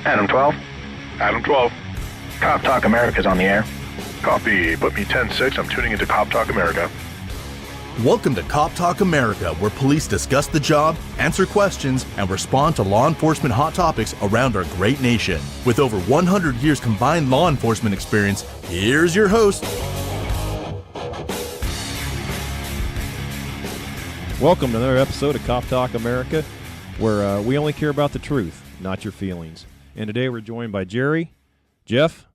Adam 12. Adam 12. Cop Talk America's on the air. Copy. Put me 10-6. I'm tuning into Cop Talk America. Welcome to Cop Talk America, where police discuss the job, answer questions, and respond to law enforcement hot topics around our great nation. With over 100 years combined law enforcement experience, here's your host. Welcome to another episode of Cop Talk America, where we only care about the truth, not your feelings. And today we're joined by Jerry, Jeff,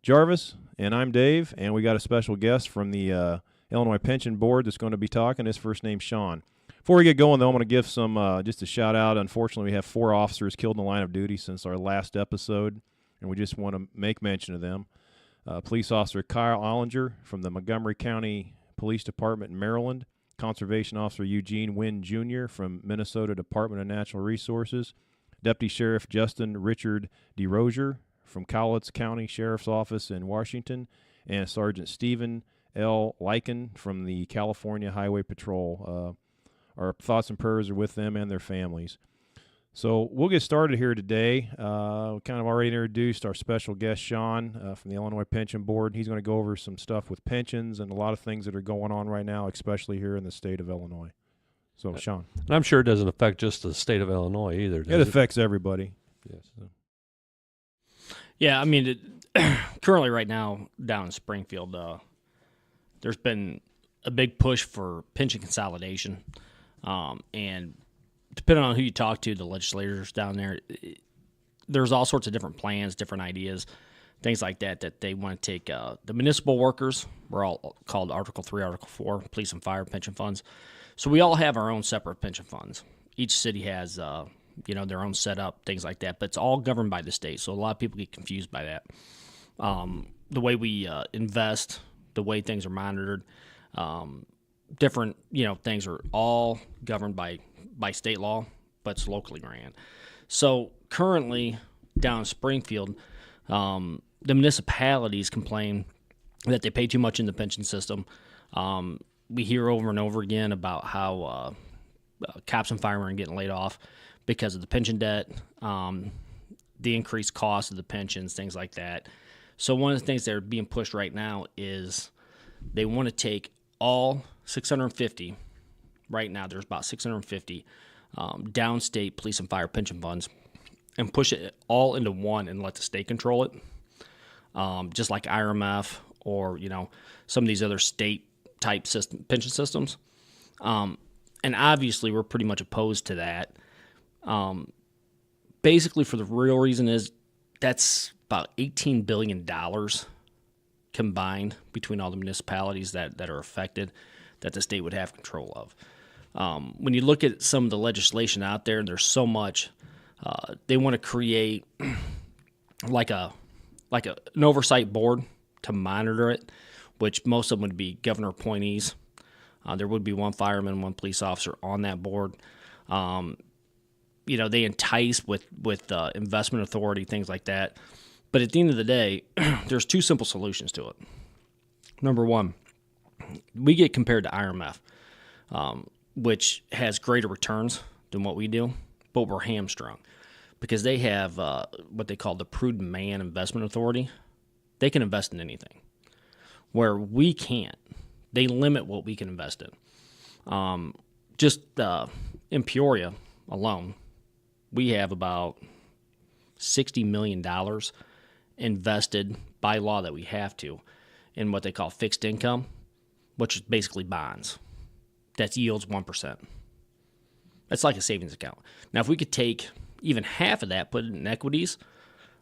Jarvis, and I'm Dave, and we got a special guest from the Illinois Pension Board that's going to be talking. His first name's Sean. Before we get going, though, I'm going to give some just a shout-out. Unfortunately, we have 4 officers killed in the line of duty since our last episode, and we just want to make mention of them. Police Officer Kyle Ollinger from the Montgomery County Police Department in Maryland, Conservation Officer Eugene Wynn Jr. from Minnesota Department of Natural Resources, Deputy Sheriff Justin Richard DeRozier from Cowlitz County Sheriff's Office in Washington, and Sergeant Stephen L. Lycan from the California Highway Patrol. Our thoughts and prayers are with them and their families. So we'll get started here today. We kind of already introduced our special guest, Sean, from the Illinois Pension Board. He's going to go over some stuff with pensions and a lot of things that are going on right now, especially here in the state of Illinois. So, Sean. And I'm sure it doesn't affect just the state of Illinois either. It affects everybody. Yes. Yeah, I mean, currently right now down in Springfield, there's been a big push for pension consolidation, and depending on who you talk to, the legislators down there, there's all sorts of different plans, different ideas, things like that they want to take. The municipal workers, we're all called Article 3, Article 4, police and fire pension funds. So we all have our own separate pension funds. Each city has their own setup, things like that, but it's all governed by the state. So a lot of people get confused by that. The way we invest, the way things are monitored, different things are all governed by state law, but it's locally ran. So currently down in Springfield, the municipalities complain that they pay too much in the pension system. We hear over and over again about how cops and firemen are getting laid off because of the pension debt, the increased cost of the pensions, things like that. So one of the things that are being pushed right now is they want to take all 650, right now there's about 650 downstate police and fire pension funds, and push it all into one and let the state control it, just like IRMF or some of these other state-type pension systems. And obviously we're pretty much opposed to that. Basically for the real reason is that's about $18 billion combined between all the municipalities that are affected that the state would have control of. When you look at some of the legislation out there, there's so much. They want to create like an oversight board to monitor it, which most of them would be governor appointees. There would be one fireman, one police officer on that board. They entice with investment authority, things like that. But at the end of the day, there's 2 simple solutions to it. Number one, we get compared to IRMF, which has greater returns than what we do, but we're hamstrung because they have what they call the Prudent Man Investment Authority. They can invest in anything, where we can't. They limit what we can invest in. Just in Peoria alone, we have about $60 million invested by law that we have to in what they call fixed income, which is basically bonds. That yields 1%. That's like a savings account. Now, if we could take even half of that, put it in equities,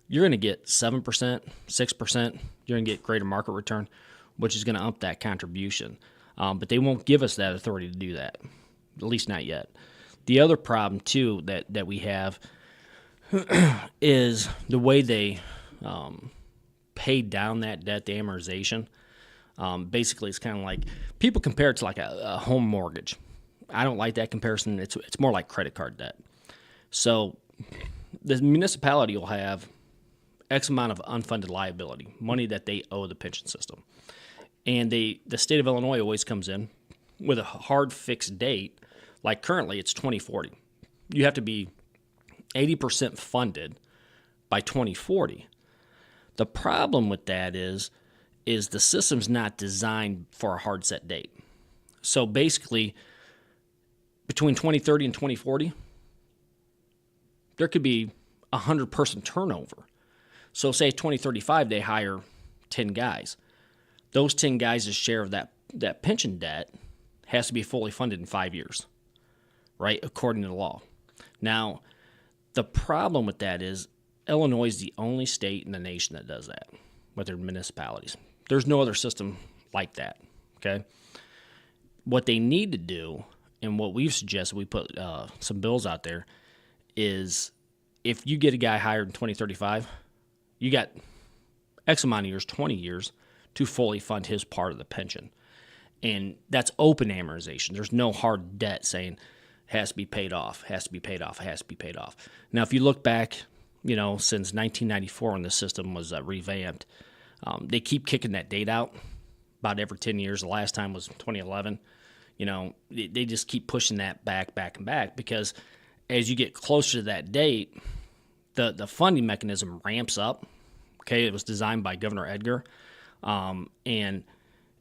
you're going to get 7%, 6%. You're going to get greater market return, which is going to up that contribution. But they won't give us that authority to do that, at least not yet. The other problem, too, that we have is the way they pay down that debt, the amortization. Basically, it's kind of like people compare it to like a home mortgage. I don't like that comparison. It's more like credit card debt. So the municipality will have X amount of unfunded liability, money that they owe the pension system. And the state of Illinois always comes in with a hard fixed date. Like currently, it's 2040. You have to be 80% funded by 2040. The problem with that is the system's not designed for a hard set date. So basically, between 2030 and 2040, there could be 100-person turnover. So say 2035, they hire 10 guys. Those 10 guys' share of that pension debt has to be fully funded in 5 years, right, according to the law. Now, the problem with that is Illinois is the only state in the nation that does that with their municipalities. There's no other system like that, okay? What they need to do, and what we've suggested, we put some bills out there, is if you get a guy hired in 2035, you got X amount of years, 20 years, to fully fund his part of the pension. And that's open amortization. There's no hard debt saying has to be paid off, has to be paid off, has to be paid off. Now, if you look back, since 1994 when the system was revamped, they keep kicking that date out about every 10 years. The last time was 2011. They just keep pushing that back, and back, because as you get closer to that date, the funding mechanism ramps up. Okay, it was designed by Governor Edgar, and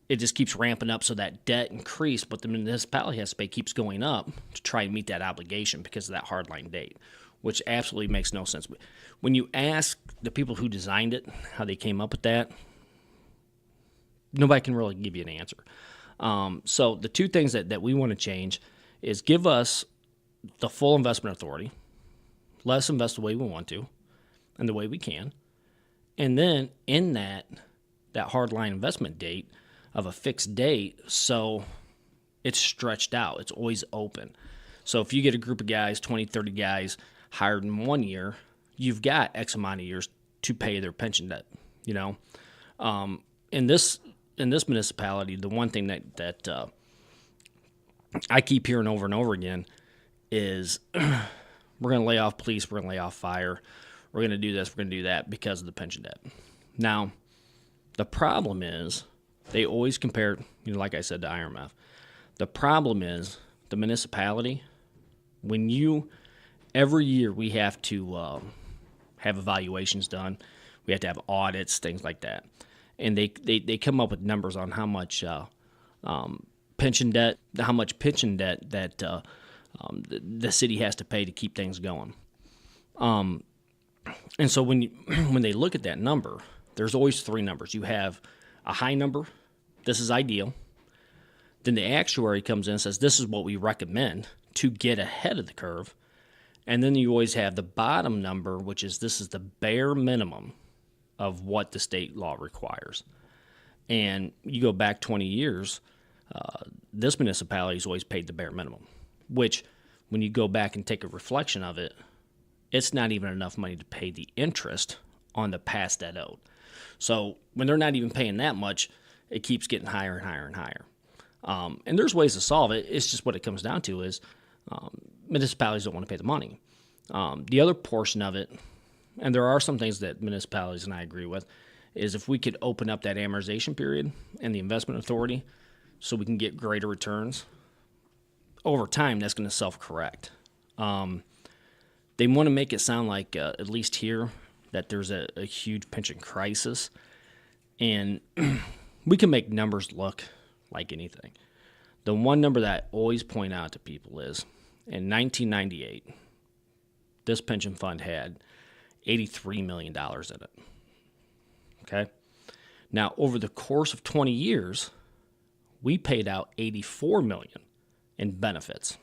it just keeps ramping up so that debt increase, but the municipality has to pay keeps going up to try and meet that obligation because of that hardline date, which absolutely makes no sense. When you ask the people who designed it how they came up with that, nobody can really give you an answer. So the two things that we want to change is give us the full investment authority, let us invest the way we want to and the way we can, and then in that hardline investment date of a fixed date, so it's stretched out. It's always open. So if you get a group of guys, 20, 30 guys hired in 1 year, you've got X amount of years to pay their pension debt, In this municipality, the one thing that I keep hearing over and over again is we're going to lay off police, we're going to lay off fire, we're going to do this, we're going to do that because of the pension debt. Now, the problem is they always compare, like I said, to IRMF. The problem is the municipality, every year we have to have evaluations done, we have to have audits, things like that. And they come up with numbers on how much pension debt that the city has to pay to keep things going. And so when they look at that number, there's always three numbers. You have a high number, this is ideal. Then the actuary comes in and says, this is what we recommend to get ahead of the curve. And then you always have the bottom number, which is this is the bare minimum of what the state law requires. And you go back 20 years, this municipality has always paid the bare minimum, which when you go back and take a reflection of it, it's not even enough money to pay the interest on the past debt owed. So when they're not even paying that much, it keeps getting higher and higher and higher. And there's ways to solve it. It's just what it comes down to is municipalities don't want to pay the money. The other portion of it, and there are some things that municipalities and I agree with, is if we could open up that amortization period and the investment authority so we can get greater returns, over time that's going to self-correct. They want to make it sound like, at least here, that there's a huge pension crisis. And we can make numbers look like anything. The one number that I always point out to people is, in 1998, this pension fund had $83 million in it. Okay? Now, over the course of 20 years, we paid out $84 million in benefits.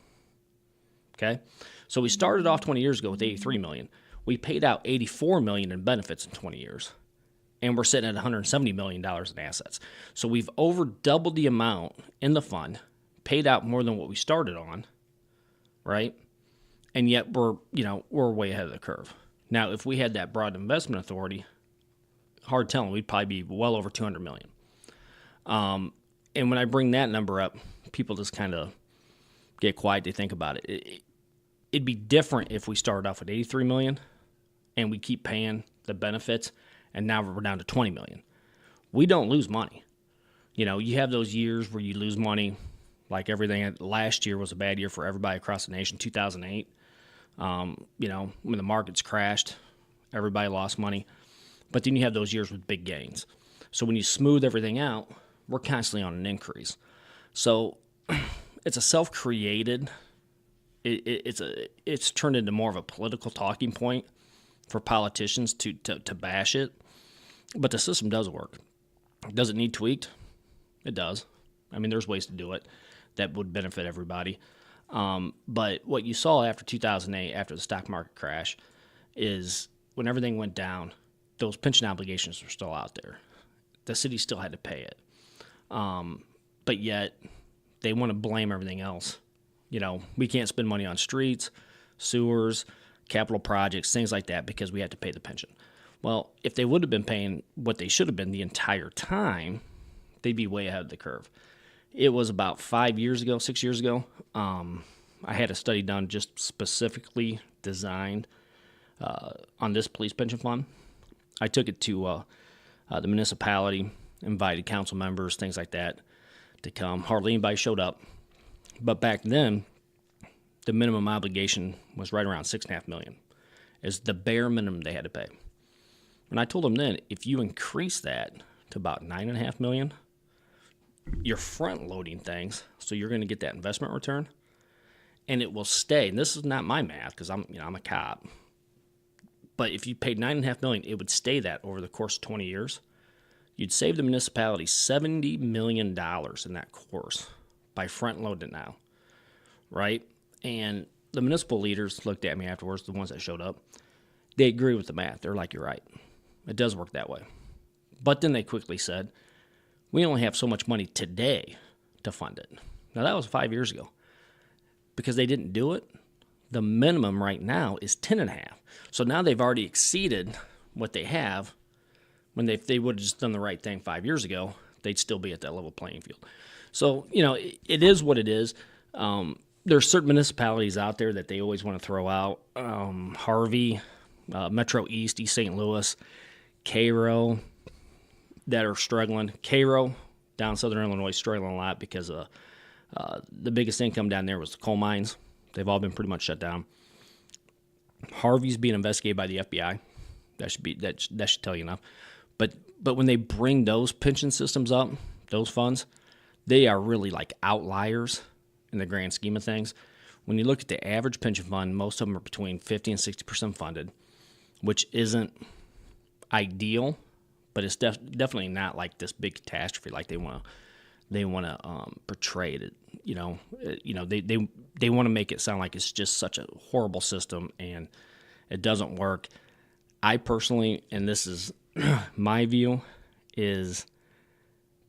Okay? So we started off 20 years ago with $83 million. We paid out $84 million in benefits in 20 years. And we're sitting at $170 million in assets. So we've over doubled the amount in the fund, paid out more than what we started on, right? And yet we're way ahead of the curve. Now, if we had that broad investment authority, hard telling, we'd probably be well over $200 million. And when I bring that number up, people just kind of get quiet. They think about it. It'd be different if we started off with $83 million and we keep paying the benefits, and now we're down to $20 million. We don't lose money. You have those years where you lose money, like everything. Last year was a bad year for everybody across the nation, 2008. When the markets crashed, Everybody lost money. But then you have those years with big gains. So when you smooth everything out, we're constantly on an increase. So it's a self-created, it's turned into more of a political talking point for politicians to bash it. But the system does work. Does it need tweaked? It does. I mean, there's ways to do it that would benefit everybody. But what you saw after 2008, after the stock market crash, is when everything went down, those pension obligations were still out there. The city still had to pay it. But yet they want to blame everything else. You know, we can't spend money on streets, sewers, capital projects, things like that because we had to pay the pension. Well, if they would have been paying what they should have been the entire time, they'd be way ahead of the curve. It was about 6 years ago, I had a study done just specifically designed on this police pension fund. I took it to the municipality, invited council members, things like that, to come. Hardly anybody showed up. But back then, the minimum obligation was right around $6.5 million, is the bare minimum they had to pay. And I told them then, if you increase that to about $9.5 million, you're front loading things, so you're going to get that investment return, and it will stay. And this is not my math because I'm a cop. But if you paid $9.5 million, it would stay that over the course of 20 years. You'd save the municipality $70 million in that course by front loading it now, right? And the municipal leaders looked at me afterwards, the ones that showed up. They agree with the math. They're like, you're right. It does work that way. But then they quickly said, we only have so much money today to fund it. Now, that was 5 years ago. Because they didn't do it, the minimum right now is 10.5. So now they've already exceeded what they have. When they would have just done the right thing 5 years ago, they'd still be at that level playing field. So, it is what it is. There's certain municipalities out there that they always want to throw out. Harvey, Metro East, East St. Louis, Cairo, that are struggling. Cairo, down southern Illinois, struggling a lot because the biggest income down there was the coal mines. They've all been pretty much shut down. Harvey's being investigated by the FBI. That should tell you enough. But when they bring those pension systems up, those funds, they are really like outliers in the grand scheme of things. When you look at the average pension fund, most of them are between 50 and 60% funded, which isn't ideal, but it's definitely not like this big catastrophe like they want to portray it. They want to make it sound like it's just such a horrible system and it doesn't work. I personally, and this is my view, is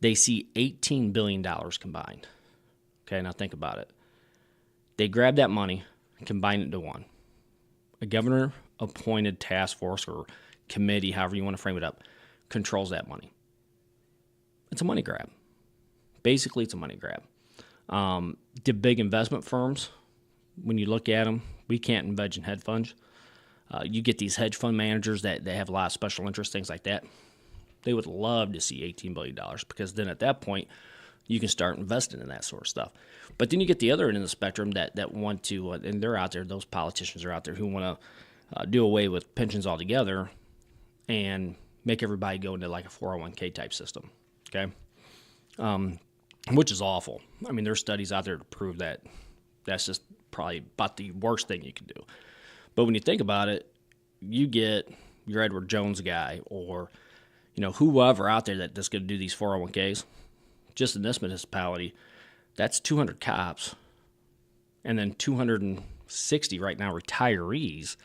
they see $18 billion combined. Okay, now think about it. They grab that money and combine it into one. A governor-appointed task force or committee, however you want to frame it up, controls that money. It's a money grab. Basically, it's a money grab. The big investment firms, when you look at them, we can't invest in hedge funds. You get these hedge fund managers that they have a lot of special interest, things like that. They would love to see $18 billion because then at that point, you can start investing in that sort of stuff. But then you get the other end of the spectrum that want to, and they're out there, those politicians are out there who want to do away with pensions altogether and make everybody go into like a 401k type system, okay? Which is awful. I mean, there's studies out there to prove that that's just probably about the worst thing you can do. But when you think about it, you get your Edward Jones guy or, whoever out there that's going to do these 401ks, just in this municipality, that's 200 cops and then 260 right now retirees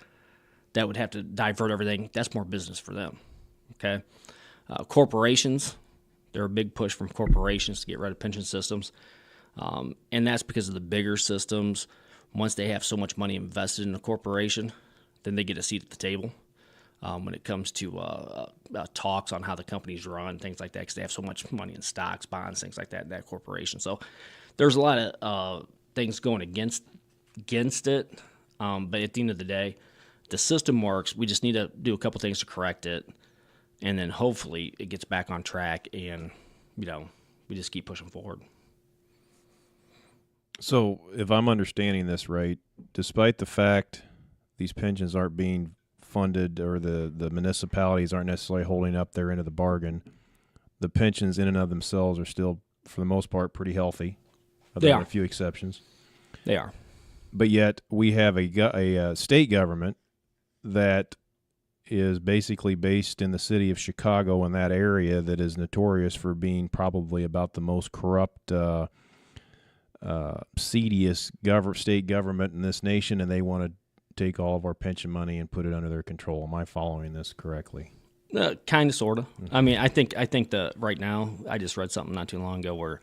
that would have to divert everything. That's more business for them, okay? Corporations, there are a big push from corporations to get rid of pension systems, and that's because of the bigger systems. Once they have so much money invested in a corporation, then they get a seat at the table when it comes to talks on how the companies run, things like that, because they have so much money in stocks, bonds, things like that in that corporation. So there's a lot of things going against it, but at the end of the day, the system works. We just need to do a couple things to correct it, and then hopefully it gets back on track, and we just keep pushing forward. So if I'm understanding this right, despite the fact these pensions aren't being funded, or the municipalities aren't necessarily holding up their end of the bargain, the pensions in and of themselves are still, for the most part, pretty healthy. They are. A few exceptions. They are. But yet we have a state government that is basically based in the city of Chicago, in that area, that is notorious for being probably about the most corrupt, seediest state government in this nation, and they want to take all of our pension money and put it under their control. Am I following this correctly? Kind of, sort of. I mean, I think that right now, I just read something not too long ago where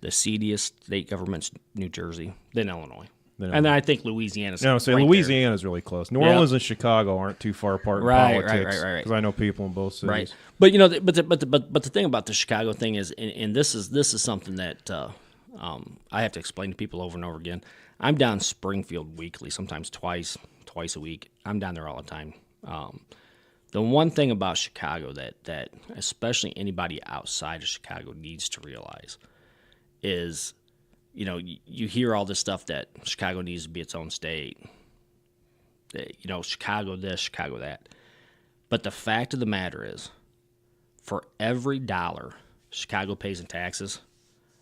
the seediest state government's New Jersey, then Illinois. And then I think Louisiana's No, so right Louisiana's really close. New Orleans and Chicago aren't too far apart in politics. Right. Because I know people in both cities. Right. But but the thing about the Chicago thing is, and this is something that I have to explain to people over and over again. I'm down Springfield weekly, sometimes twice a week. I'm down there all the time. The one thing about Chicago that especially anybody outside of Chicago needs to realize is, you hear all this stuff that Chicago needs to be its own state. Chicago this, Chicago that. But the fact of the matter is, for every $1 Chicago pays in taxes,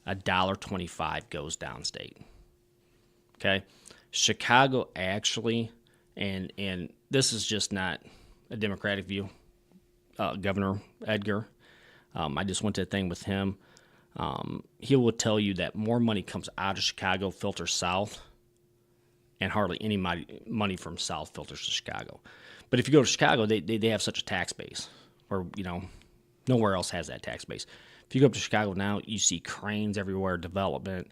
$1.25 goes downstate. Okay? Chicago actually, and this is just not a Democratic view, Governor Edgar, I just went to a thing with him. He will tell you that more money comes out of Chicago, filters south, and hardly any money from south filters to Chicago. But if you go to Chicago, they have such a tax base where, nowhere else has that tax base. If you go up to Chicago now, you see cranes everywhere, development.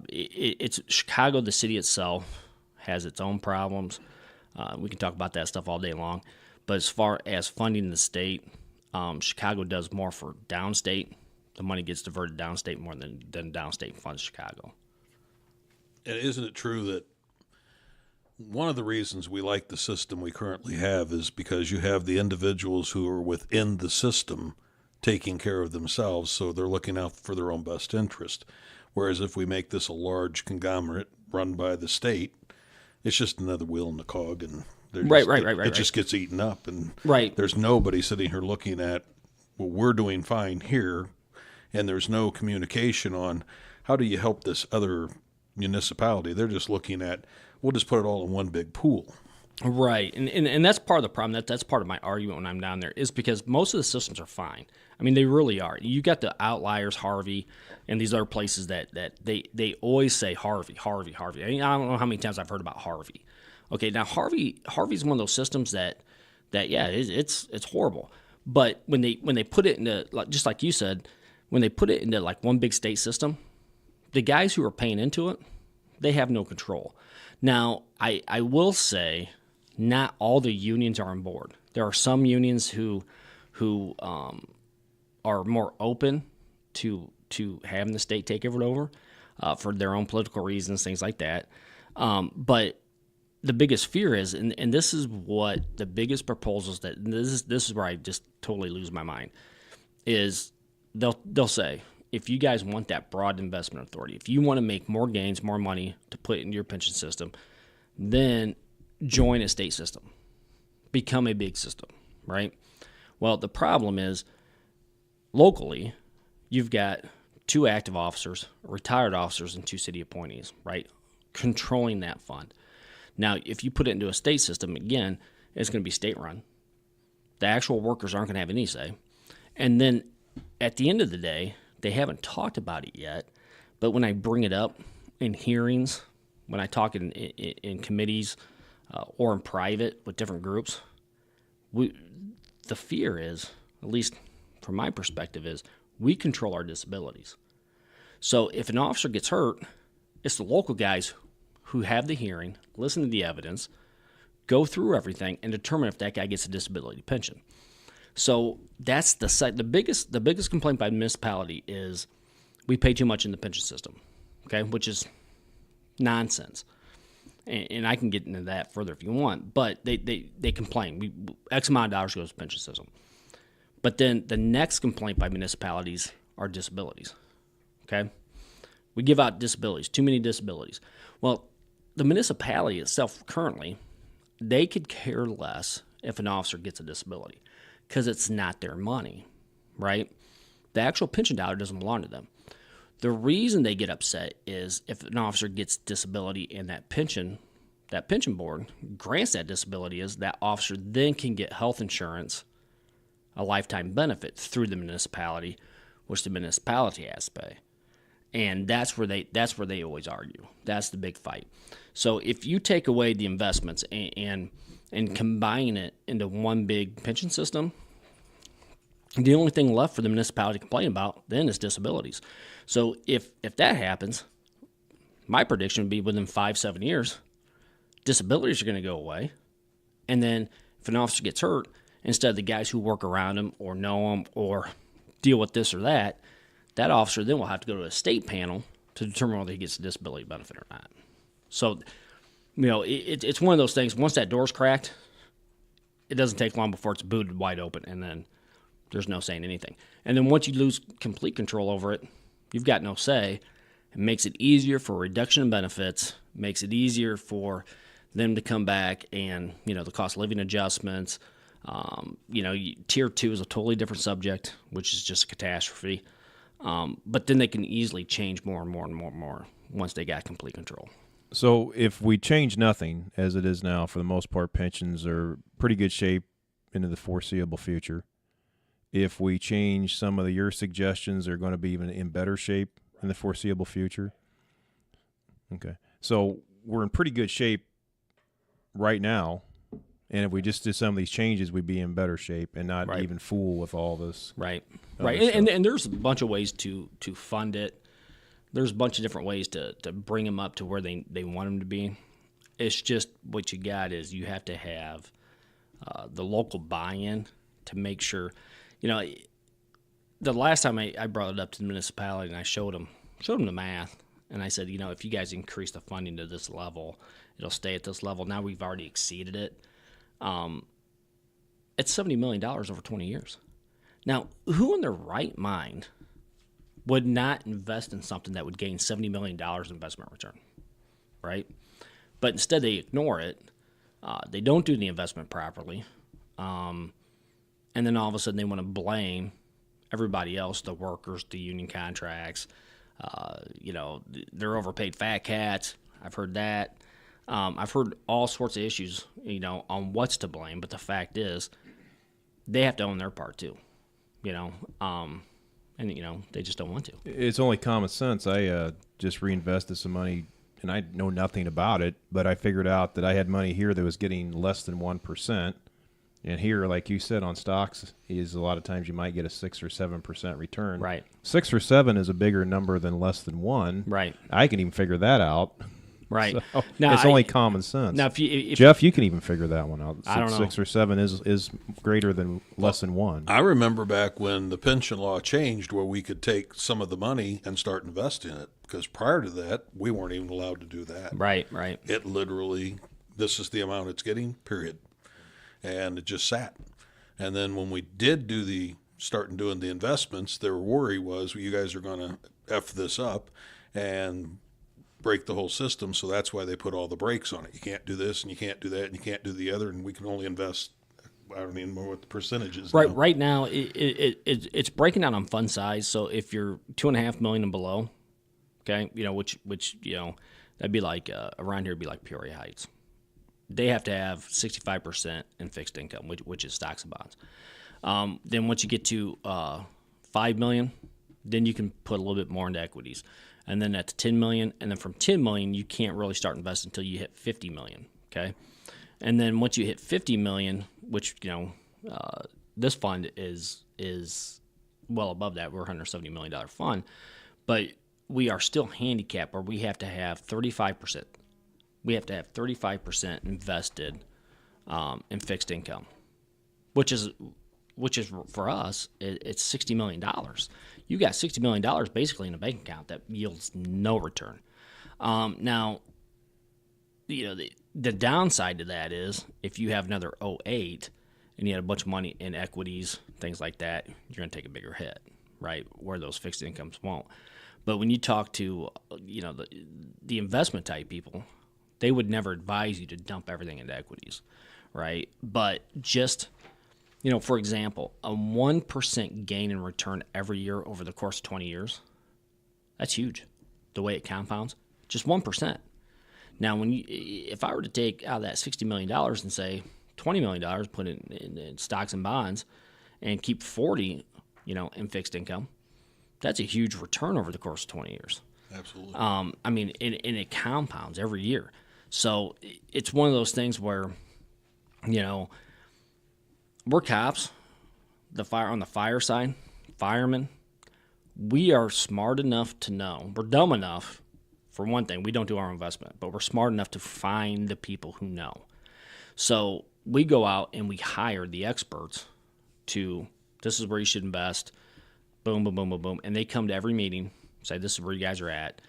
It's Chicago, the city itself, has its own problems. We can talk about that stuff all day long. But as far as funding the state, Chicago does more for downstate. The money gets diverted downstate more than downstate funds Chicago. And isn't it true that one of the reasons we like the system we currently have is because you have the individuals who are within the system taking care of themselves, so they're looking out for their own best interest. Whereas if we make this a large conglomerate run by the state, it's just another wheel in the cog, and it just gets eaten up. And there's nobody sitting here looking at, well, we're doing fine here, and there's no communication on how do you help this other municipality. They're just looking at, we'll just put it all in one big pool. Right, and that's part of the problem. That's part of my argument when I'm down there, is because most of the systems are fine. I mean, they really are. You got the outliers, Harvey, and these other places that they always say Harvey. I mean, I don't know how many times I've heard about Harvey. Okay, now Harvey's one of those systems that it's horrible. But when they put it into, just like you said, when they put it into like one big state system, the guys who are paying into it, they have no control. Now, I will say, not all the unions are on board. There are some unions who are more open to having the state take it over for their own political reasons, things like that. But the biggest fear is, and this is what the biggest proposals that this is where I just totally lose my mind, is they'll say, if you guys want that broad investment authority, if you want to make more gains, more money to put in your pension system, then join a state system. Become a big system, right? Well, the problem is, locally, you've got 2 active officers, retired officers, and 2 city appointees, right? Controlling that fund. Now, if you put it into a state system, again, it's going to be state-run. The actual workers aren't going to have any say. And then, at the end of the day, they haven't talked about it yet, but when I bring it up in hearings, when I talk in committees or in private with different groups, the fear is, at least from my perspective, is we control our disabilities. So if an officer gets hurt, it's the local guys who have the hearing, listen to the evidence, go through everything, and determine if that guy gets a disability pension. So that's the biggest complaint by the municipality is we pay too much in the pension system, okay, which is nonsense. And I can get into that further if you want, but they complain. X amount of dollars goes to the pension system. But then the next complaint by municipalities are disabilities, okay? We give out disabilities, too many disabilities. Well, the municipality itself currently, they could care less if an officer gets a disability because it's not their money, right? The actual pension dollar doesn't belong to them. The reason they get upset is if an officer gets disability and that pension board grants that disability, is that officer then can get health insurance, a lifetime benefit through the municipality, which the municipality has to pay. And that's where they always argue. That's the big fight. So if you take away the investments and combine it into one big pension system, the only thing left for the municipality to complain about then is disabilities. So if that happens, my prediction would be within 5-7 years, disabilities are going to go away. And then if an officer gets hurt, instead of the guys who work around him or know him or deal with this or that, that officer then will have to go to a state panel to determine whether he gets a disability benefit or not. So, it's one of those things. Once that door's cracked, it doesn't take long before it's booted wide open, and then there's no saying anything. And then once you lose complete control over it, you've got no say. It makes it easier for reduction in benefits, makes it easier for them to come back and, the cost of living adjustments. Tier 2 is a totally different subject, which is just a catastrophe. But then they can easily change more and more and more and more once they got complete control. So if we change nothing, as it is now, for the most part, pensions are pretty good shape into the foreseeable future. If we change some of your suggestions, they're going to be even in better shape in the foreseeable future. Okay. So we're in pretty good shape right now. And if we just did some of these changes, we'd be in better shape and not even fool with all this. Right. And there's a bunch of ways to fund it. There's a bunch of different ways to bring them up to where they want them to be. It's just what you got is you have to have the local buy-in to make sure. The last time I brought it up to the municipality and I showed them the math, and I said, if you guys increase the funding to this level, it'll stay at this level. Now we've already exceeded it. It's $70 million over 20 years. Now, who in their right mind would not invest in something that would gain $70 million investment return, right? But instead they ignore it. They don't do the investment properly. And then all of a sudden they want to blame everybody else, the workers, the union contracts, they're overpaid fat cats. I've heard that. I've heard all sorts of issues, on what's to blame. But the fact is, they have to own their part too, and they just don't want to. It's only common sense. I just reinvested some money, and I know nothing about it, but I figured out that I had money here that was getting less than 1%. And here, like you said, on stocks, is a lot of times you might get a 6 or 7% return. Right. 6 or 7 is a bigger number than less than 1. Right. I can even figure that out. Right. So now, it's only common sense. Now, if Jeff, you can even figure that one out. I don't know. 6 or 7 is greater than less than 1. I remember back when the pension law changed where we could take some of the money and start investing it, because prior to that, we weren't even allowed to do that. Right. It literally, this is the amount it's getting, period. And it just sat. And then when we did start doing the investments, their worry was, well, you guys are going to F this up and break the whole system. So that's why they put all the brakes on it. You can't do this and you can't do that and you can't do the other. And we can only invest, I don't even know what the percentages right now. right now it's breaking down on fund size. So if you're $2.5 million and below, okay, which that'd be like around here would be like Peoria Heights. They have to have 65% in fixed income, which is stocks and bonds. Then once you get to $5 million, then you can put a little bit more into equities. And then that's $10 million. And then from $10 million, you can't really start investing until you hit $50 million, okay? And then once you hit $50 million, which, this fund is well above that. We're a $170 million fund. But we are still handicapped where we have to have 35%. We have to have 35% invested in fixed income, which is for us, it's $60 million. You got $60 million basically in a bank account that yields no return. Now, the downside to that is if you have another 08 and you had a bunch of money in equities, things like that, you're going to take a bigger hit, right, where those fixed incomes won't. But when you talk to, the investment type people, They would never advise you to dump everything into equities, right? But just, for example, a 1% gain in return every year over the course of 20 years, that's huge. The way it compounds, just 1%. Now, if I were to take out of that $60 million and say $20 million, put it in stocks and bonds, and keep 40, in fixed income, that's a huge return over the course of 20 years. Absolutely. And it compounds every year. So it's one of those things where, we're cops, on the fire side, firemen, we are smart enough to know. We're dumb enough, for one thing, we don't do our investment, but we're smart enough to find the people who know. So we go out and we hire the experts this is where you should invest, boom, boom, boom, boom, boom. And they come to every meeting, say, this is where you guys are at.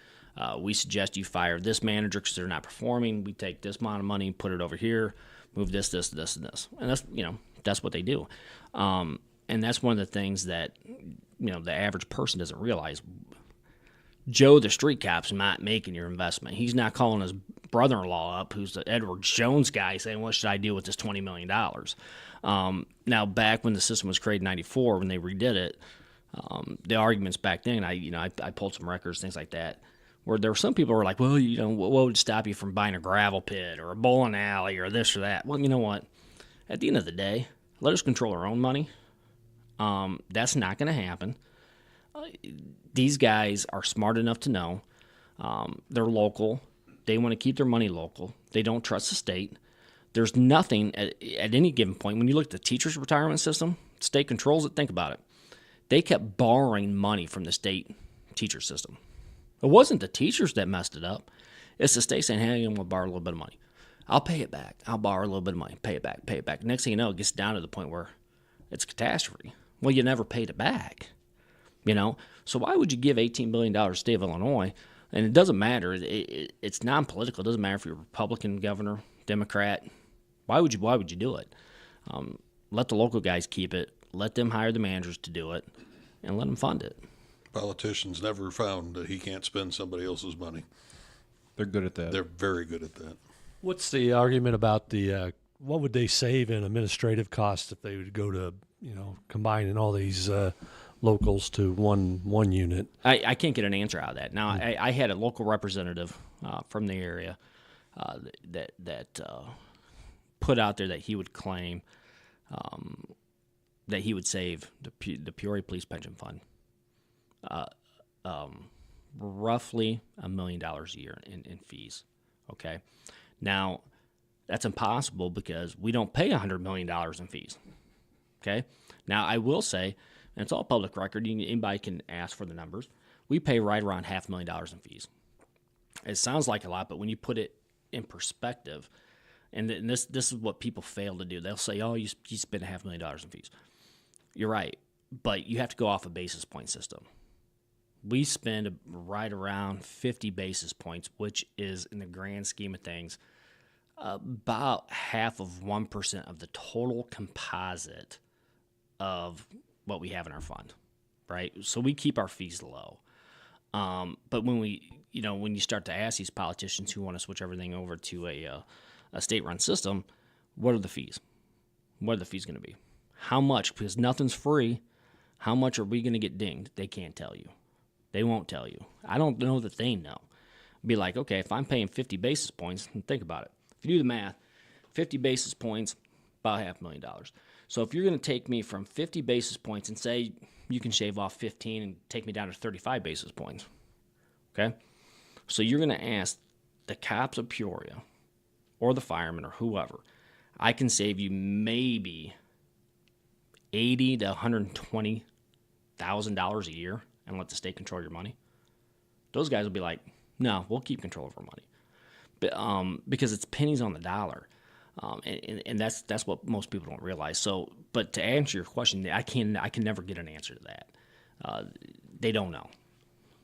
We suggest you fire this manager because they're not performing. We take this amount of money, put it over here, move this, this, this, and this. And that's what they do. And that's one of the things that, the average person doesn't realize. Joe, the street cop's not making your investment. He's not calling his brother-in-law up, who's the Edward Jones guy, saying, what should I do with this $20 million? Now, back when the system was created in 94, when they redid it, the arguments back then, I pulled some records, things like that, where there were some people who were like, well, what would stop you from buying a gravel pit or a bowling alley or this or that? Well, you know what? At the end of the day, let us control our own money. That's not going to happen. These guys are smart enough to know. They're local. They want to keep their money local. They don't trust the state. There's nothing at any given point. When you look at the teachers' retirement system, the state controls it. Think about it. They kept borrowing money from the state teacher system. It wasn't the teachers that messed it up. It's the state saying, hey, I'm going to borrow a little bit of money. I'll pay it back. I'll borrow a little bit of money. Pay it back. Pay it back. Next thing you know, it gets down to the point where it's a catastrophe. Well, you never paid it back. So why would you give $18 billion to the state of Illinois? And it doesn't matter. It's non-political. It doesn't matter if you're a Republican governor, Democrat. Why would you do it? Let the local guys keep it. Let them hire the managers to do it, and let them fund it. Politicians never found that he can't spend somebody else's money. They're good at that. They're very good at that. What's the argument about what would they save in administrative costs if they would go to, combining all these locals to one unit? I can't get an answer out of that. Now, I had a local representative from the area that put out there that he would claim that he would save the Peoria Police Pension Fund roughly $1 million a year in fees. Okay, now that's impossible because we don't pay $100 million in fees. Okay, now I will say, and it's all public record, anybody can ask for the numbers, we pay right around $500,000 in fees. It sounds like a lot, but when you put it in perspective, and this is what people fail to do. They'll say, oh, you spent $500,000 in fees. You're right, but you have to go off a basis point system. We spend right around 50 basis points, which is, in the grand scheme of things, about half of 1% of the total composite of what we have in our fund, right? So we keep our fees low. But when when you start to ask these politicians who want to switch everything over to a state-run system, what are the fees? What are the fees going to be? How much? Because nothing's free. How much are we going to get dinged? They can't tell you. They won't tell you. I don't know that they know. Be like, okay, if I'm paying 50 basis points, think about it. If you do the math, 50 basis points, about $500,000. So if you're going to take me from 50 basis points and say you can shave off 15 and take me down to 35 basis points, okay? So you're going to ask the cops of Peoria or the firemen or whoever, I can save you maybe $80,000 to $120,000 a year and let the state control your money. Those guys will be like, no, we'll keep control of our money. But, because it's pennies on the dollar. And that's what most people don't realize. So, but to answer your question, I can never get an answer to that. They don't know.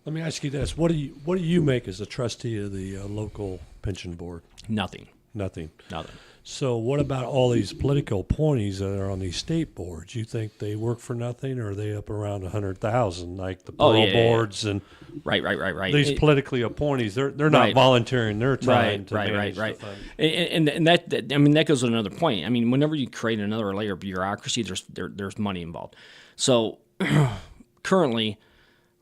Let me ask you this: what do you make as a trustee of the local pension board? Nothing. Nothing. So what about all these political appointees that are on these state boards? You think they work for nothing, or are they up around 100,000, like the parole boards and Right. these politically appointees? They're not Right. volunteering their time to Right. manage the fund. And that I mean that goes to another point. I mean, whenever you create another layer of bureaucracy, there's money involved. So currently,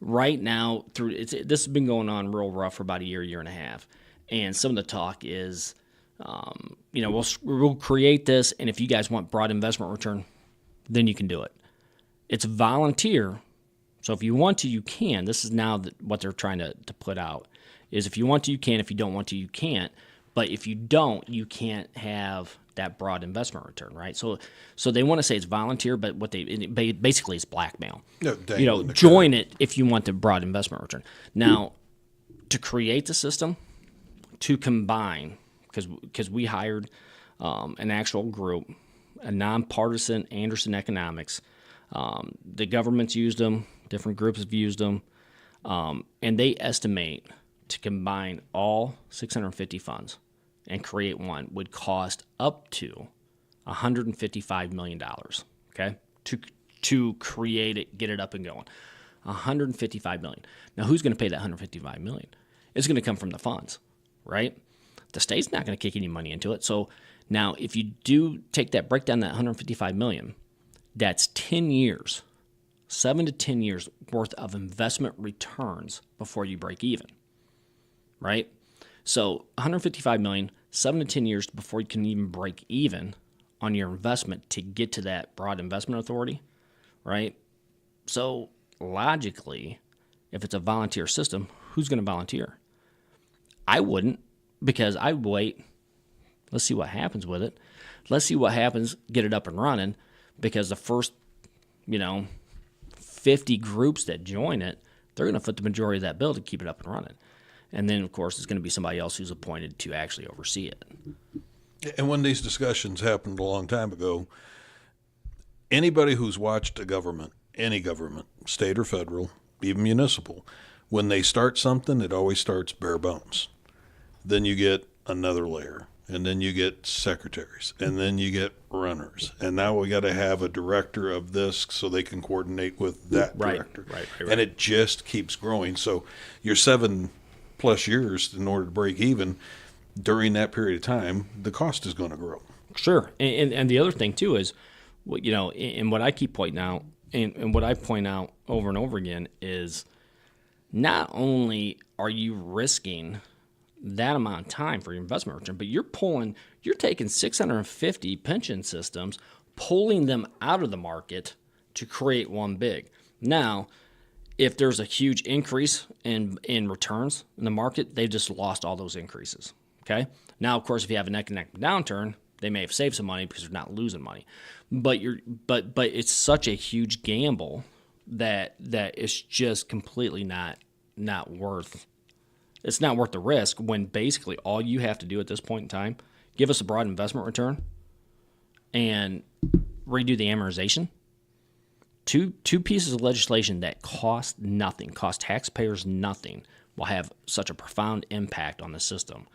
right now, this has been going on real rough for about a year and a half, and some of the talk is, we'll create this, and if you guys want broad investment return, then you can do it. It's volunteer. So if you want to, you can. This is now what they're trying to put out is if you want to, you can. If you don't want to, you can't. But if you don't, you can't have that broad investment return, right? So they want to say it's volunteer, but basically it's blackmail. No, Join it if you want the broad investment return. Now, to create the system, to combine, because we hired an actual group, a nonpartisan Anderson Economics. The government's used them. Different groups have used them, and they estimate to combine all 650 funds and create one would cost up to $155 million. Okay, to create it, get it up and going, $155 million. Now, who's going to pay that $155 million? It's going to come from the funds, right? The state's not going to kick any money into it. So now, if you do take that, break down that $155 million, that's 10 years. 7 to 10 years worth of investment returns before you break even, right? So 155 million, 7 to 10 years before you can even break even on your investment to get to that broad investment authority, right? So logically, if it's a volunteer system, who's going to volunteer? I wouldn't, because I'd wait. Let's see what happens with it. Let's see what happens, get it up and running, because the first, 50 groups that join it, they're going to foot the majority of that bill to keep it up and running. And then, of course, it's going to be somebody else who's appointed to actually oversee it. And when these discussions happened a long time ago, anybody who's watched a government, any government, state or federal, even municipal, when they start something, it always starts bare bones. Then you get another layer, and then you get secretaries, and then you get runners. And now we got to have a director of this so they can coordinate with that director. Right. And it just keeps growing. So you're 7+ years in order to break even. During that period of time, the cost is going to grow. Sure. And the other thing, too, is, and what I keep pointing out, and what I point out over and over again is not only are you risking that amount of time for your investment return, but you're taking 650 pension systems, pulling them out of the market to create one big. Now, if there's a huge increase in returns in the market, they've just lost all those increases. Okay. Now, of course, if you have an economic downturn, they may have saved some money because they're not losing money. But it's such a huge gamble that it's just completely not worth. It's not worth the risk when basically all you have to do at this point in time, give us a broad investment return and redo the amortization. Two pieces of legislation that cost nothing, cost taxpayers nothing, will have such a profound impact on the system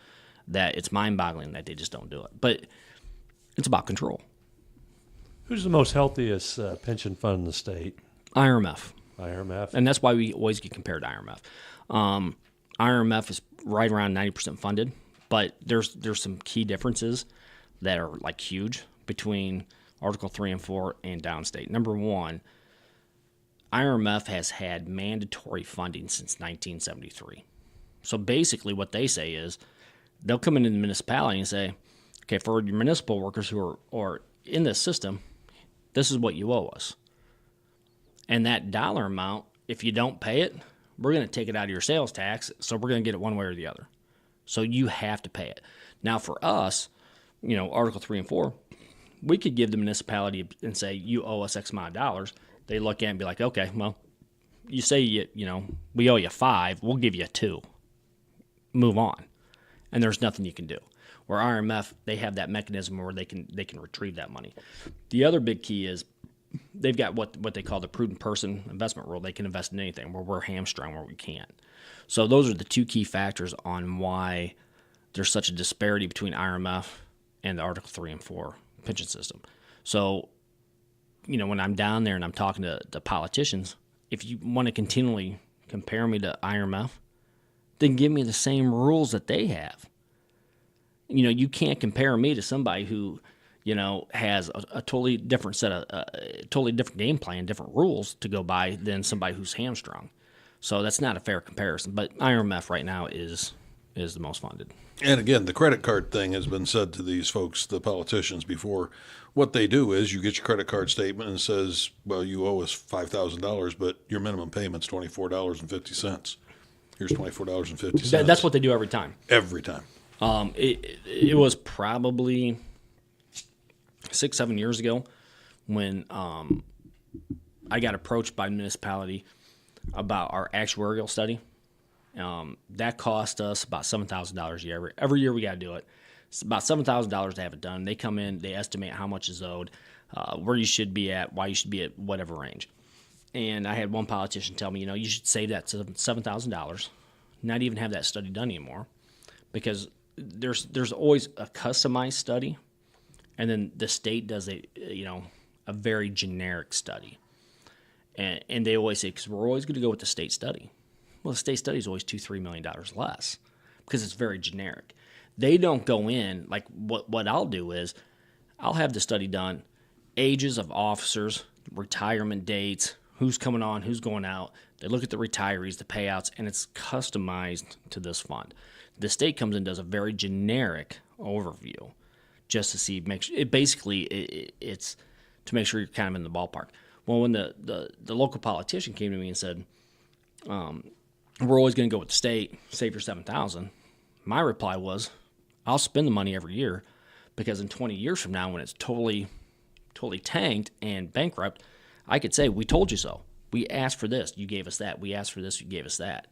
that it's mind-boggling that they just don't do it. But it's about control. Who's the most healthiest pension fund in the state? IRMF. IRMF. And that's why we always get compared to IRMF. IRMF is right around 90% funded, but there's some key differences that are like huge between Article 3 and 4 and downstate. Number one, IRMF has had mandatory funding since 1973. So basically what they say is they'll come into the municipality and say, okay, for your municipal workers who are in this system, this is what you owe us. And that dollar amount, if you don't pay it, we're going to take it out of your sales tax, so we're going to get it one way or the other. So you have to pay it. Now for us, Article 3 and 4, we could give the municipality and say, you owe us X amount of dollars. They look at it and be like, okay, well, you say, we owe you 5, we'll give you 2. Move on. And there's nothing you can do. Where RMF, they have that mechanism where they can retrieve that money. The other big key is they've got what they call the prudent person investment rule. They can invest in anything, where we're hamstrung where we can't. So those are the two key factors on why there's such a disparity between IRMF and the Article 3 and 4 pension system. So, when I'm down there and I'm talking to the politicians, if you want to continually compare me to IRMF, then give me the same rules that they have. You can't compare me to somebody who, has a totally different set of, totally different game plan, different rules to go by than somebody who's hamstrung. So that's not a fair comparison. But IRMF right now is the most funded. And again, the credit card thing has been said to these folks, the politicians, before. What they do is you get your credit card statement and it says, well, you owe us $5,000, but your minimum payment's $24.50. Here's $24.50. That's what they do every time. Every time. It was probably 6-7 years ago when I got approached by a municipality about our actuarial study. That cost us about $7,000 a year. Every year we got to do it. It's about $7,000 to have it done. They come in, they estimate how much is owed, where you should be at, why you should be at whatever range. And I had one politician tell me, you should save that $7,000, not even have that study done anymore, because there's always a customized study, and then the state does a very generic study. And they always say, because we're always going to go with the state study. Well, the state study is always $2-3 million less because it's very generic. They don't go in, like what I'll do is I'll have the study done, ages of officers, retirement dates, who's coming on, who's going out. They look at the retirees, the payouts, and it's customized to this fund. The state comes in and does a very generic overview just to see, it's to make sure you're kind of in the ballpark. Well, when the local politician came to me and said, we're always going to go with the state, save your $7,000, my reply was, I'll spend the money every year, because in 20 years from now, when it's totally tanked and bankrupt, I could say, we told you so. We asked for this, you gave us that. We asked for this, you gave us that.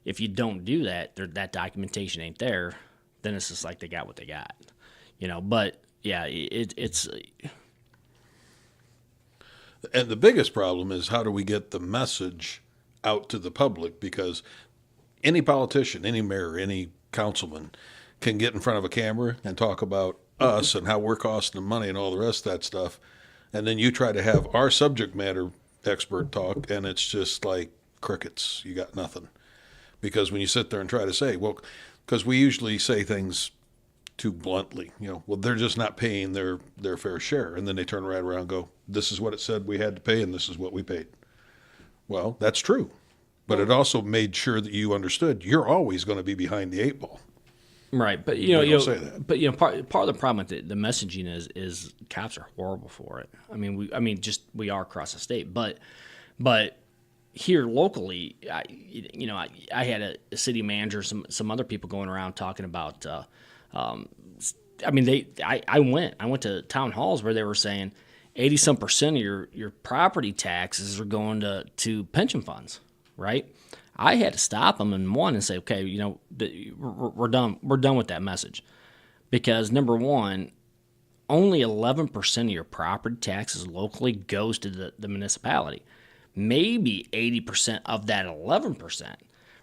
If you don't do that, that documentation ain't there, then it's just like they got what they got. But yeah, it's... And the biggest problem is, how do we get the message out to the public? Because any politician, any mayor, any councilman can get in front of a camera and talk about us and how we're costing them money and all the rest of that stuff. And then you try to have our subject matter expert talk, and it's just like crickets. You got nothing. Because when you sit there and try to say, well, because we usually say things too bluntly, well, they're just not paying their fair share. And then they turn right around and go, this is what it said we had to pay, and this is what we paid. Well, that's true. But it also made sure that you understood you're always going to be behind the 8 ball. Right, but say that. But part of the problem with the messaging is cops are horrible for it. We are across the state, but here locally, I had a city manager, some other people going around talking about. I went to town halls where they were saying 80-some% of your property taxes are going to pension funds, right? I had to stop them and say, okay, we're done. We're done with that message, because number one, only 11% of your property taxes locally goes to the municipality. Maybe 80% of that 11%,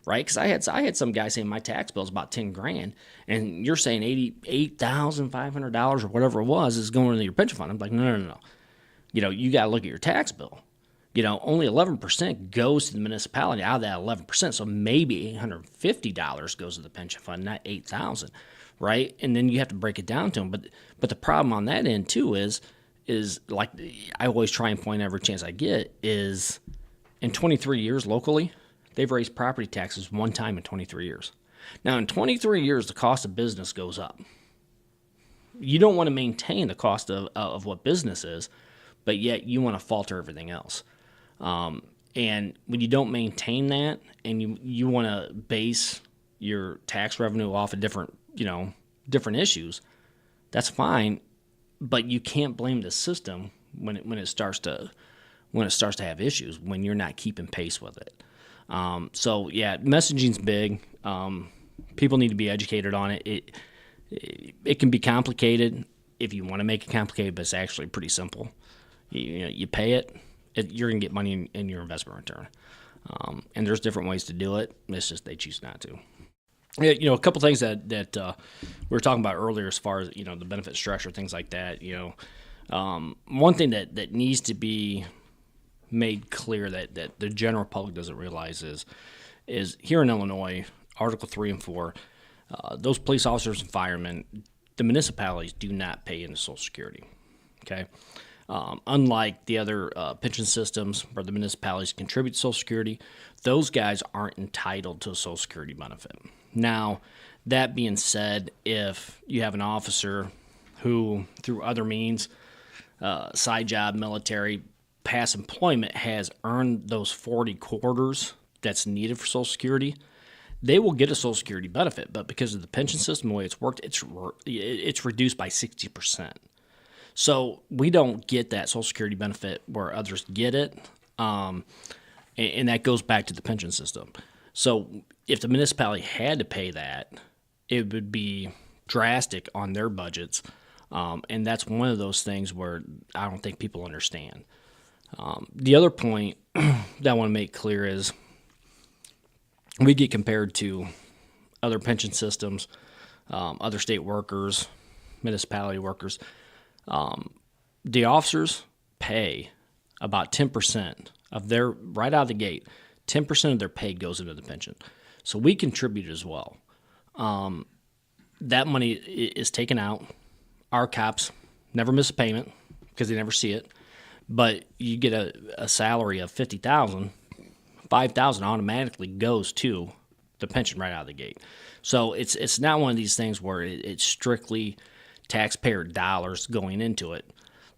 right? Because I had some guy saying my tax bill is about $10,000, and you're saying $88,500 or whatever it was is going into your pension fund. I'm like, no. You got to look at your tax bill. Only 11% goes to the municipality out of that 11%. So maybe $850 goes to the pension fund, not $8,000, right? And then you have to break it down to them. But the problem on that end too is like I always try and point every chance I get is in 23 years locally, they've raised property taxes one time in 23 years. Now in 23 years, the cost of business goes up. You don't want to maintain the cost of what business is, but yet you want to falter everything else. And when you don't maintain that, and you want to base your tax revenue off of different issues, that's fine, but you can't blame the system when it starts to have issues, when you're not keeping pace with it. So yeah, messaging's big. People need to be educated on it. It can be complicated if you want to make it complicated, but it's actually pretty simple. You pay it. You're going to get money in your investment return. And there's different ways to do it. It's just they choose not to. Yeah, a couple things that we were talking about earlier, as far as the benefit structure, things like that. One thing that needs to be made clear that the general public doesn't realize is here in Illinois, Article 3 and 4, those police officers and firemen, the municipalities do not pay into Social Security. Okay. Unlike the other pension systems where the municipalities contribute to Social Security, those guys aren't entitled to a Social Security benefit. Now, that being said, if you have an officer who, through other means, side job, military, past employment, has earned those 40 quarters that's needed for Social Security, they will get a Social Security benefit. But because of the pension system, the way it's worked, it's reduced by 60%. So we don't get that Social Security benefit where others get it, and that goes back to the pension system. So if the municipality had to pay that, it would be drastic on their budgets, and that's one of those things where I don't think people understand. The other point that I want to make clear is we get compared to other pension systems, other state workers, municipality workers. The officers pay about 10% of their, right out of the gate, 10% of their pay goes into the pension. So we contribute as well. That money is taken out. Our cops never miss a payment because they never see it. But you get a salary of $50,000, $5,000 automatically goes to the pension right out of the gate. So it's not one of these things where it's strictly taxpayer dollars going into it.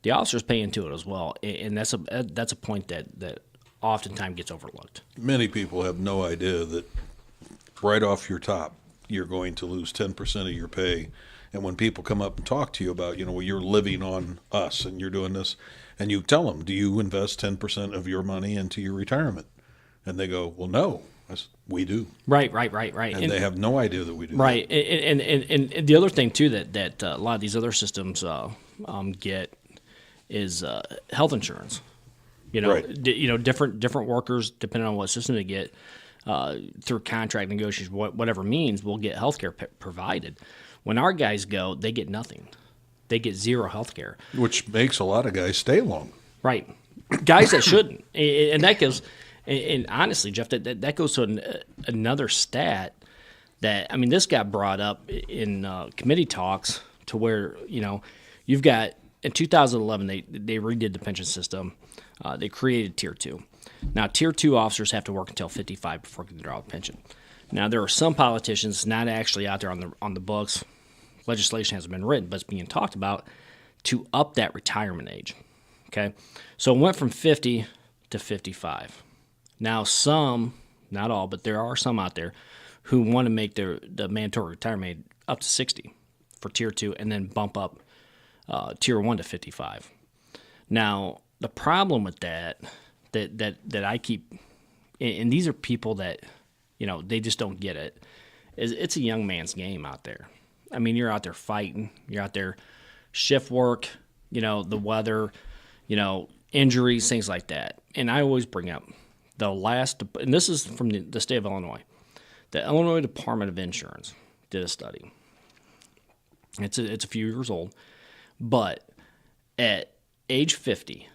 The officers pay into it as well, and that's a point that oftentimes gets overlooked. Many people have no idea that right off your top, you're going to lose 10% of your pay. And when people come up and talk to you about, well, you're living on us and you're doing this, and you tell them, do you invest 10% of your money into your retirement? And they go, well, no. I said, we do. Right. And they have no idea that we do. Right. And the other thing, too, that a lot of these other systems get is health insurance. Right. Different workers, depending on what system they get, through contract negotiations, whatever means, will get health care provided. When our guys go, they get nothing. They get zero health care. Which makes a lot of guys stay long. Right. Guys that shouldn't. And that goes, and honestly, Jeff, that goes to another stat that, this got brought up in committee talks to where, you've got, in 2011, they redid the pension system. They created Tier 2. Now, Tier 2 officers have to work until 55 before they can draw a pension. Now, there are some politicians not actually out there on the books. Legislation hasn't been written, but it's being talked about to up that retirement age. Okay, so it went from 50 to 55. Now, some, not all, but there are some out there who want to make the mandatory retirement age up to 60 for Tier 2 and then bump up Tier 1 to 55. Now, the problem with that I keep, and these are people that, they just don't get it, is it's a young man's game out there. You're out there fighting. You're out there shift work, the weather, injuries, things like that. And I always bring up and this is from the state of Illinois. The Illinois Department of Insurance did a study. It's a few years old. But at age 50,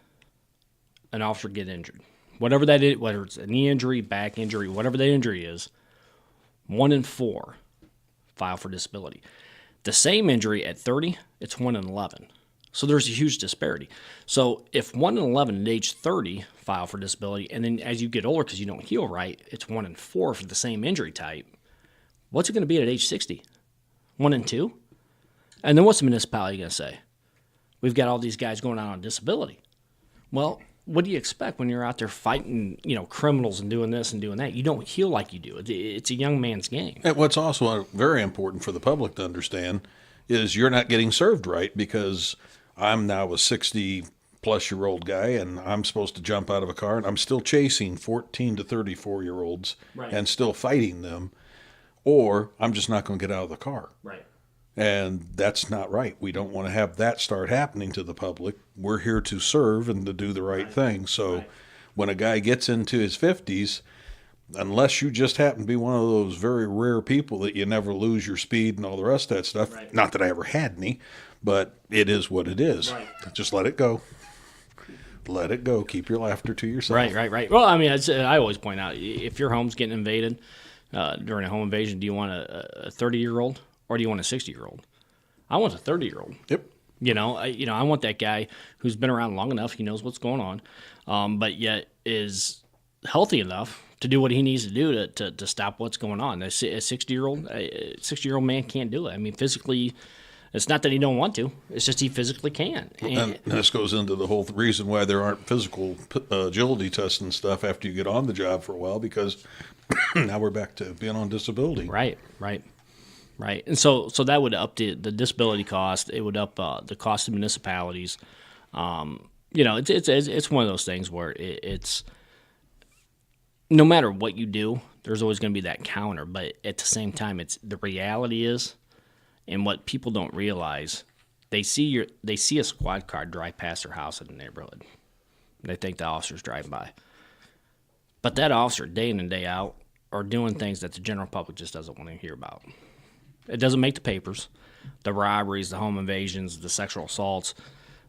an officer get injured. Whatever that is, whether it's a knee injury, back injury, whatever the injury is, 1 in 4 file for disability. The same injury at 30, it's 1 in 11. So there's a huge disparity. So if 1 in 11 at age 30 file for disability, and then as you get older because you don't heal right, it's 1 in 4 for the same injury type, what's it going to be at age 60? 1 in 2? And then what's the municipality going to say? We've got all these guys going out on disability. Well, what do you expect when you're out there fighting, criminals and doing this and doing that? You don't heal like you do. It's a young man's game. And what's also very important for the public to understand is you're not getting served right, because I'm now a 60-plus-year-old guy, and I'm supposed to jump out of a car, and I'm still chasing 14 to 34-year-olds right. and still fighting them, or I'm just not going to get out of the car. Right. And that's not right. We don't want to have that start happening to the public. We're here to serve and to do the right thing. So when a guy gets into his 50s, unless you just happen to be one of those very rare people that you never lose your speed and all the rest of that stuff. Right. Not that I ever had any, but it is what it is. Right. Just let it go. Let it go. Keep your laughter to yourself. Right. Well, I mean, I always point out, if your home's getting invaded during a home invasion, do you want a 30-year-old or do you want a 60-year-old? I want a 30-year-old. Yep. I want that guy who's been around long enough, he knows what's going on, but yet is healthy enough to do what he needs to do to stop what's going on. A 60-year-old man can't do it. I mean, physically, it's not that he don't want to. It's just he physically can't. And this goes into the whole reason why there aren't physical agility tests and stuff after you get on the job for a while, because now we're back to being on disability. Right. And so that would up the disability cost. It would up the cost of municipalities. It's one of those things where it's no matter what you do, there's always going to be that counter. But at the same time, it's the reality is, and what people don't realize, they see a squad car drive past their house in the neighborhood. They think the officer's driving by, but that officer, day in and day out, are doing things that the general public just doesn't want to hear about. It doesn't make the papers. The robberies, the home invasions, the sexual assaults,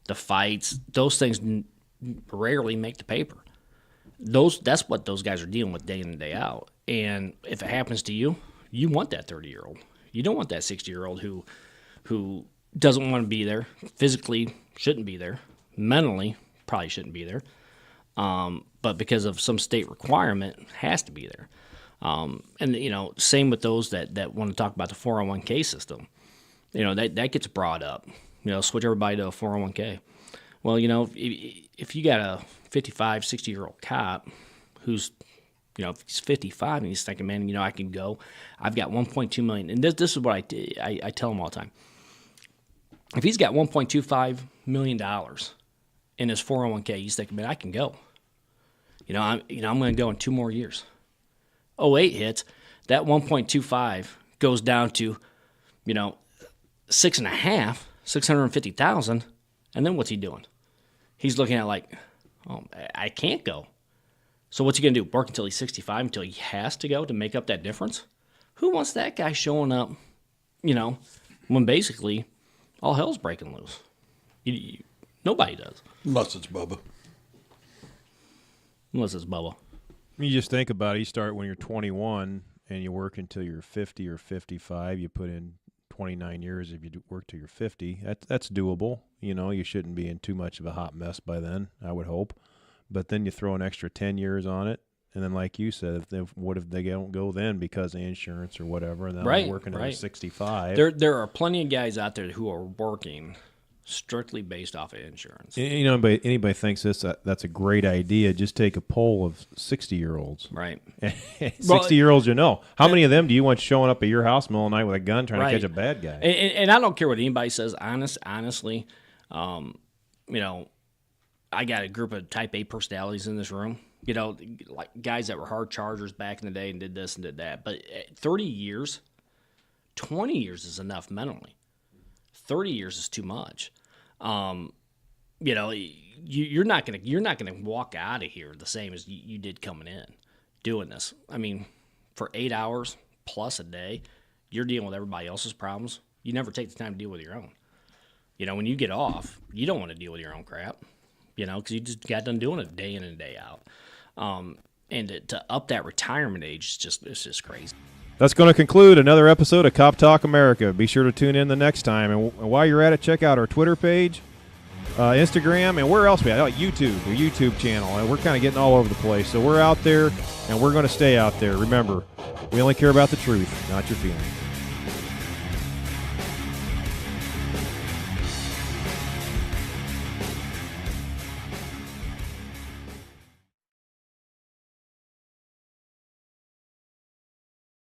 the fights, those things rarely make the paper. That's what those guys are dealing with day in and day out. And if it happens to you, you want that 30-year-old. You don't want that 60-year-old who doesn't want to be there, physically shouldn't be there, mentally probably shouldn't be there, but because of some state requirement has to be there. And same with those that want to talk about the 401k system. That gets brought up. Switch everybody to a 401k. Well, if you got a 55, 60-year-old cop who's, if he's 55 and he's thinking, man, I can go. I've got $1.2 million. And this is what I tell him all the time. If he's got $1.25 million in his 401k, he's thinking, man, I can go. I'm going to go in 2 more years. 08 hits, that 1.25 goes down to, 6.5, 650,000, and then what's he doing? He's looking at like, oh, I can't go. So what's he gonna do? Work until he's 65 until he has to go to make up that difference? Who wants that guy showing up, when basically all hell's breaking loose? Nobody does. Unless it's Bubba. You just think about it. You start when you're 21 and you work until you're 50 or 55. You put in 29 years if you work till you're 50. That's doable. You shouldn't be in too much of a hot mess by then, I would hope. But then you throw an extra 10 years on it, and then like you said, what if they don't go then because of insurance or whatever, and then they're working at 65? There are plenty of guys out there who are working strictly based off of insurance. Anybody thinks that's a great idea, just take a poll of 60-year-olds. Right. 60-year-olds, How many of them do you want showing up at your house in the middle of the night with a gun trying to catch a bad guy? And I don't care what anybody says. Honestly, I got a group of type A personalities in this room, like guys that were hard chargers back in the day and did this and did that. But 30 years, 20 years is enough mentally. 30 years is too much. You're not gonna walk out of here the same as you did coming in doing this. I mean, for 8 hours plus a day, you're dealing with everybody else's problems. You never take the time to deal with your own. When you get off, you don't want to deal with your own crap. Because you just got done doing it day in and day out. And to up that retirement age, it's just crazy. That's going to conclude another episode of Cop Talk America. Be sure to tune in the next time. And while you're at it, check out our Twitter page, Instagram, and where else we at? YouTube, the YouTube channel. And we're kind of getting all over the place. So we're out there, and we're going to stay out there. Remember, we only care about the truth, not your feelings.